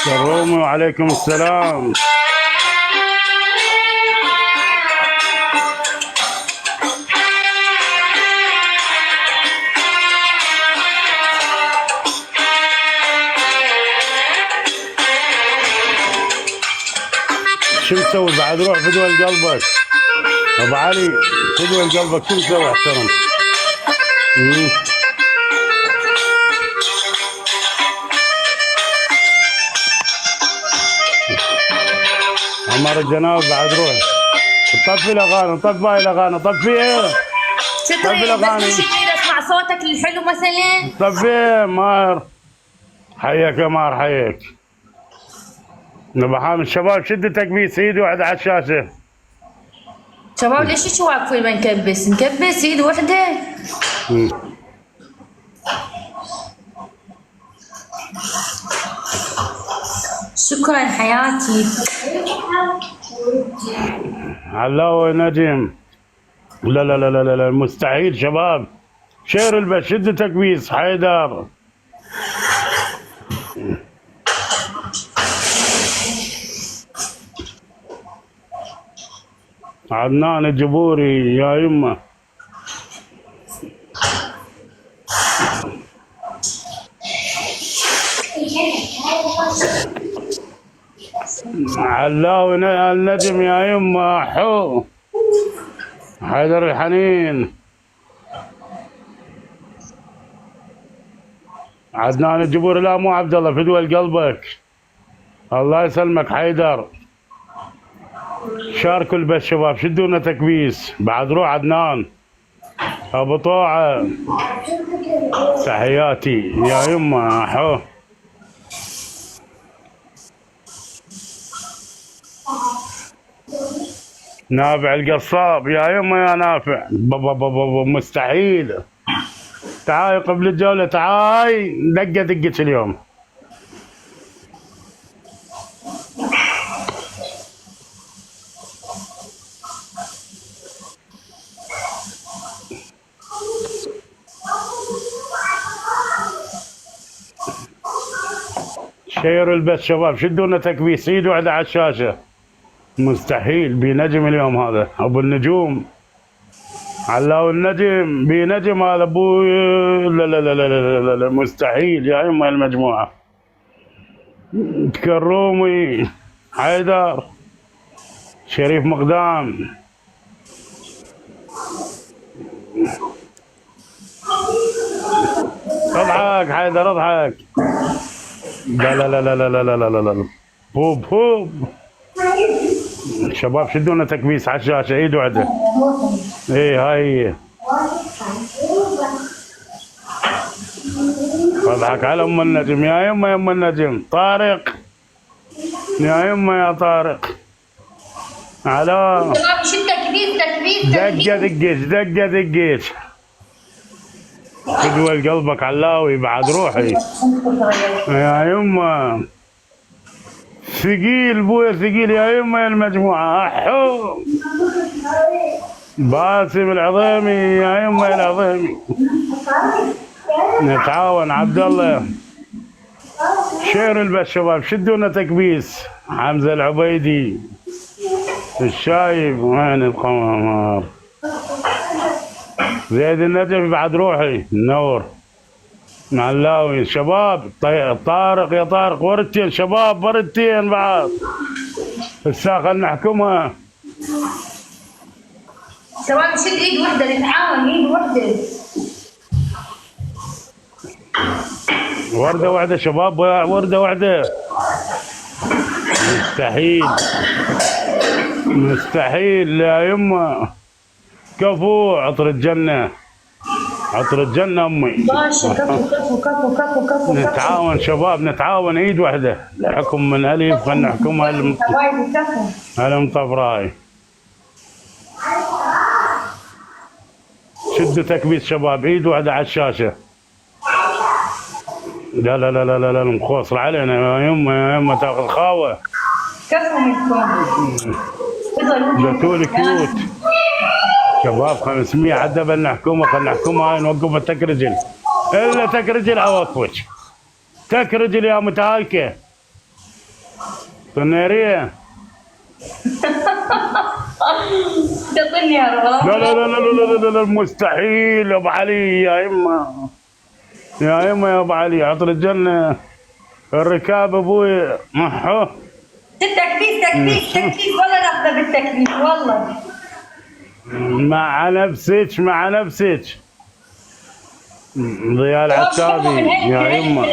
الرومي وعليكم السلام. شو مسوي بعد؟ روح فدوى قلبك ابو علي، فدوى قلبك شو مسوي احترم؟ مم. عمر الجناب بعد روح. طفي الاغاني، طفي هاي الاغاني، طفيها. شو طفي تريد؟ بس الاغاني، مش تريد اسمع صوتك الحلو مثلا؟ طفيها. مار حياك يا مار، حياك. ابو حامد الشباب شد تكبيس، ايد واحده على الشاشه. شباب ليش شو واقفين ما نكبس؟ نكبس ايد وحده. مم. شكرا حياتي. علاوي نجم. لا لا لا لا لا مستحيل شباب. شير البس، شد تكبيس حيدر. عدنان الجبوري يا يمه. علاوي النجم يا يمه. حو حيدر الحنين. عدنان الجبوري، لا مو عبد الله، فدوى قلبك. الله يسلمك حيدر. شاركوا البث شباب، شدونا تكبيس. بعد روح عدنان ابو طوعه، تحياتي يا يمه. حو نافع القصاب يا يمه يا نافع. بابا بابا مستحيل. تعاي قبل الجوله، تعاي دقه دقتش اليوم. شيروا البث شباب، شدونا تكبيس، ايد واحده على الشاشه. مستحيل بنجم اليوم هذا ابو النجوم. علاو النجم بنجم هذا ابو. لا لا لا لا لا لا, لا. مستحيل يا اما المجموعه. كرومي، حيدر، شريف مقدام. اضحك حيدر اضحك. لا لا لا لا لا لا لا لا لا. هوب هوب شباب، شدونا تكبيس على الشاشه، ايد واحده. ايه هاي. اضحك على ام النجم يا يمه، يا ام النجم. طارق يا يمه يا طارق. على شباب شو تكبيس تكبيس دقه تكبيس. دقيش، دقه دقيش. فدوى قلبك علاوي بعد روحي يا يمه. ثقيل بويا ثقيل يا يمه يا المجموعه. احو باسم العظيمي يا يمه يا العظيمي. نتعاون عبد الله. شير البث شباب، شدونا تكبيس. حمزه العبيدي، الشايب، وين القمر. زيد النجفي بعد روحي النور. معلاوي شباب. طارق يا طارق، وردتين شباب، وردتين بعد. هسه خلنا نحكمها. شباب شد ايد وحده، نتعاون ايد وحده. وردة واحدة شباب، وردة واحدة. مستحيل مستحيل يا يمه. كفو عطر الجنة، عطر الجنة أمي. باشا كفو كفو كفو كفو كفو. نتعاون شباب، نتعاون ايد واحدة. الحكم من ألف، خلنا نحكمها المطفراي. شدوا تكبيس شباب، ايد واحدة على الشاشة. لا لا لا لا لا لا مخوصر علينا يا يمه، يا يمه تاخذ خاوة. كفو منكم. جاتولي كيوت شباب. 500 عدبل نحكمها، خلنا نحكمها. هاي نوقفها تك رجل، الا تك رجل اوقفك. تك رجل يا متهالكه. طنيريه. تعطيني يا رب. لا لا لا لا لا لا لا مستحيل يا ابو علي يا اما. يا اما يا ابو علي عطر الجنه الركاب ابوي محو. تكبيس والله ناخذه بالتكبيس والله. مع نفسك مع نفسك. ضياء العتابي يا يمه.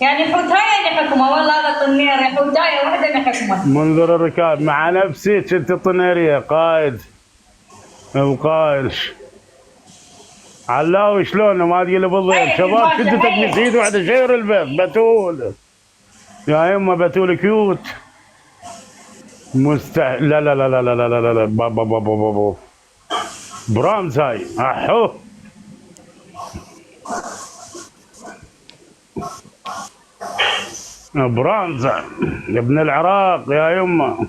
يعني حوتايه نحكمه والله هذا طنير حوتايه واحده نحكمه. منذر الركاب مع نفسك انت طنيريه قائد. القائد علاوي شلون ما تقول بالضيف. شباب شدوا تكبيس ايد واحده شير البيت بتول. يا يمه بتول كيوت. مستحيل. لا لا لا لا لا لا لا لا بابا بابا بابا برامز هاي احو. برامز يا ابن العراق يا يمه.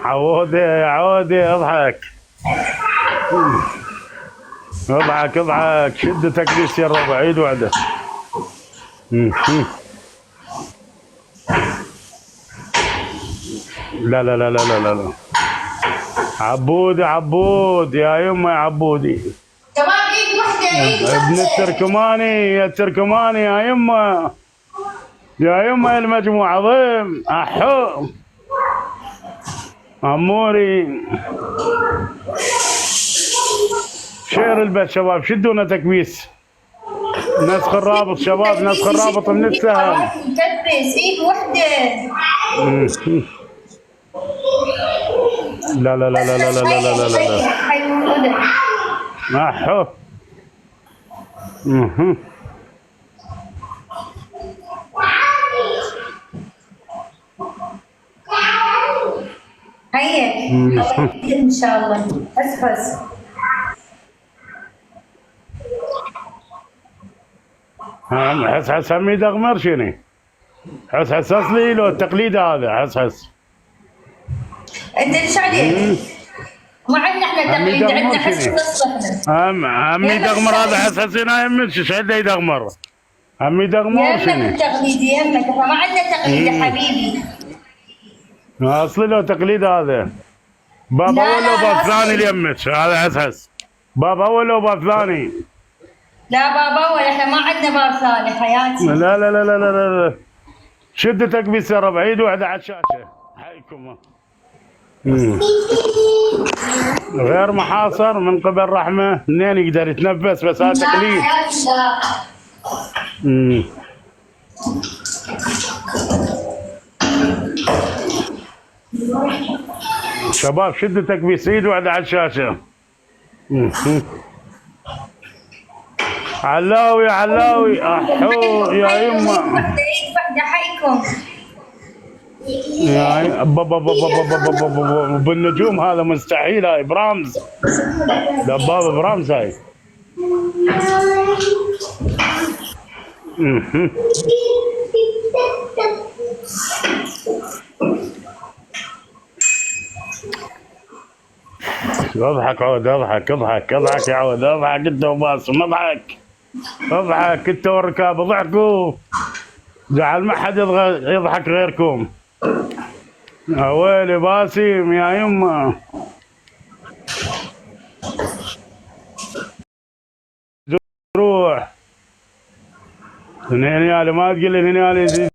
عودي يا عودي اضحك اضحك اضحك. شد تكبيس يا الربع عيد وعده. لا لا لا لا لا لا عبودي عبود يا يمه يا عبودي. شباب ايد وحده ايد ابن وحده. التركماني يا التركماني يا يمه. يا يمه المجموع عظيم احو. اموري شير البث شباب شدونا تكبيس. نسخ الرابط شباب نسخ الرابط من السهل. مكبس ايد وحده. لا لا لا لا لا لا لا لا لا لا احو. هيا ان شاء الله. حس حس حميد اغمر شنو؟ حس اصلي لو التقليد هذا حس. انت ايش عليك؟ ما عندنا احنا تقليد عندنا حس احنا. عمي دغمر هذا حس هنا يمك ايش عنده يدغمر؟ عمي دغمر شنو؟ يمك التقليد يمك ما عندنا تقليد يا حبيبي. اصلي لو تقليد هذا. باب اول لو باب ثاني ليمك هذا حس. باب اول لو باب ثاني. لا باب اول احنا ما عندنا باب ثاني حياتي. لا لا لا لا لا لا شد تكبيس يا ربع عيد واحده على الشاشه. حيكم. غير محاصر من قبل رحمه منين يقدر يتنفس بس هذا تقليد. شباب شدوا تكبيس ايد واحده على الشاشه. علاوي علاوي احو يا يمه. ايد وحده حيكم. يا بابا بابا بالنجوم هذا مستحيل. هاي برامز دبابه برامز هاي. اضحك عود اضحك اضحك اضحك يا عود اضحك انت وباسم اضحك اضحك انت والركاب اضحكوا. جعل ما حد يضحك غيركم. يا ويلي باسم يا يمه. روح هنيالي ما تقول لي هنيالي